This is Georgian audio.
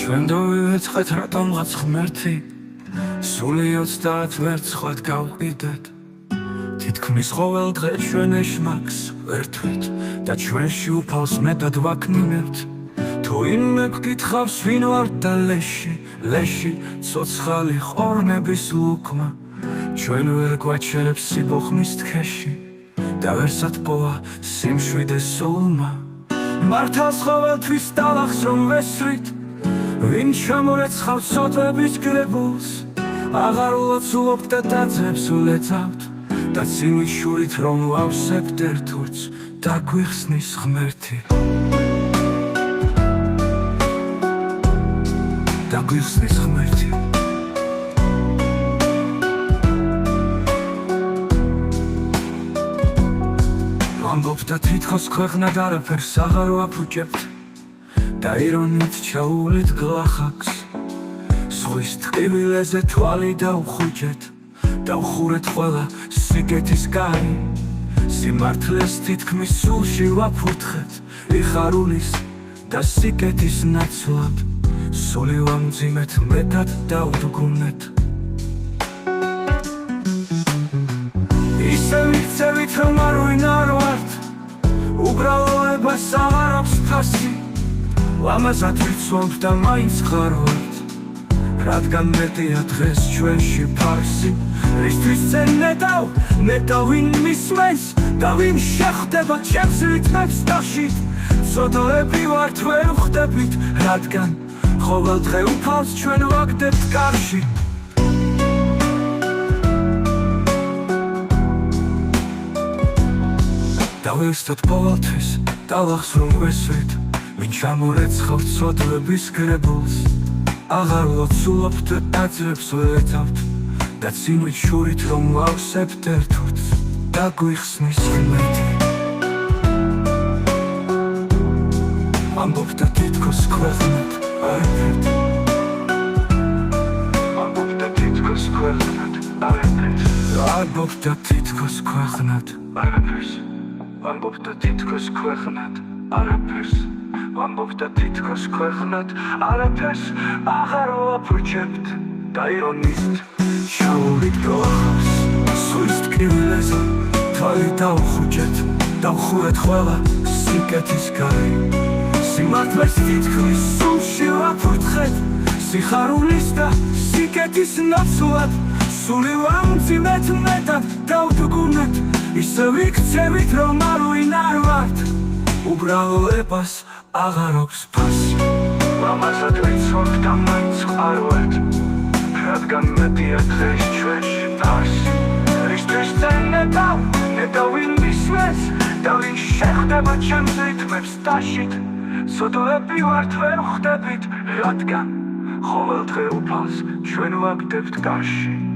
ჩვენ დავივეწყეთ რატომღაც ღმერთი სული 30 ვერცხლად გავყიდეთ თითქმის ყოველ დღე ჩვენ ეშმაკს ვერთვით და ჩვენში უფალს მეტად ვაქნინებთ თუ იმე გკითხავს ვინ ვარ და ლეში ცოცხალი ხორნების ლუკმა ჩვენ ვერ გვაჩერებს სიბოხმის თქეში და ვერსად პოვა სიმშვიდე სულმა მართალს ყოველთვის დალახს რომ ვესრით ვინ ჩამორეცხავს სოთების გრებულს აღარ ლოცულობთ და დაძებს ვლეწავთ და ცივი შურით რომ ვავსებთ ერთურს დაგვიხსნის ღმერთი დაგვიხსნის ღმერთი ვამბობ და თითქოს ქვეყნად არაფერს აღარ ვაფუჭებთ და ირონით ჩაუვლით გლახაკს ზღვის ტყივილეზე თვალი დავხუჭეთ დავხურეთ ყველა სიკეთის კარი სიმართლეს თითქმის სულში ვაფურთხეთ ვიხარულის და სიკეთის ნაცვლად სული ვამძიმეთ მეტად დავდგუნეთ ისე ვიქცევით რომ არ ვინ არ ვართ უბრალოებას აღარ აქვს ფასი ლამაზად ვიცვამთ და მაინც ხარ ვართ რადგან მეტია დღეს ჩვენში ფარსი რისთვის წენ ნეტავ ვინ მისმენს და ვინ შეხვდება ჩემს რითმებს დაშით ცოდოები ვართ ვერ ვხვდებით რადგან ყოველ დღე უფალს ჩვენ ვაგდებთ კარში და ვერსად ყოველთვის დალახს რომ ვესვით ვინ ჩამორეცხავთ სოთლების გრებულს აღარ ლოცულობთ და დაძებს ვლეწავთ და ცივით შურით რომ ვავსებთ ერთურს დაგვიხსნის ღმერთი ვამბობ და თითქოს ქვეყნად არაფერთ ვამბობ და თითქოს ქვეყნად არაფერს ვამბობ და თითქოს ქვეყნად არაფერს ვამბობ და თითქოს ქვეყნად არაფერს ვამბობ და თითქოს ქვეყნად არაფერს აღარ ვაფუჭებთ და ირონით ჩაუვლით გლახაკს ზღვის ტყივილეზე თვალი დავხუჭეთ დავხურეთ ყველა სიკეთის კარი სიმართლეს თითქმის სულში ვაფურთხეთ სიხარულის და სიკეთის ნაცვლად სული ვამძიმეთ მეტად დავდგუნეთ ისე ვიქცევით რომ არ ვინ არ ვართ უბრალოებას აღარ აქვს ფასი ლამაზად ვიცვამთ და მაინც ხარ ვართ რადგან მეტია დღეს ჩვენში ფარსი რისთვის წენ ნეტავ ვინ მისმენს და ვინ შეხვდება ჩემს რითმებს დაშით ცოდოები ვართ ვერ ვხვდებით რადგან ყოველ დღე უფალს ჩვენ ვაგდებთ კარში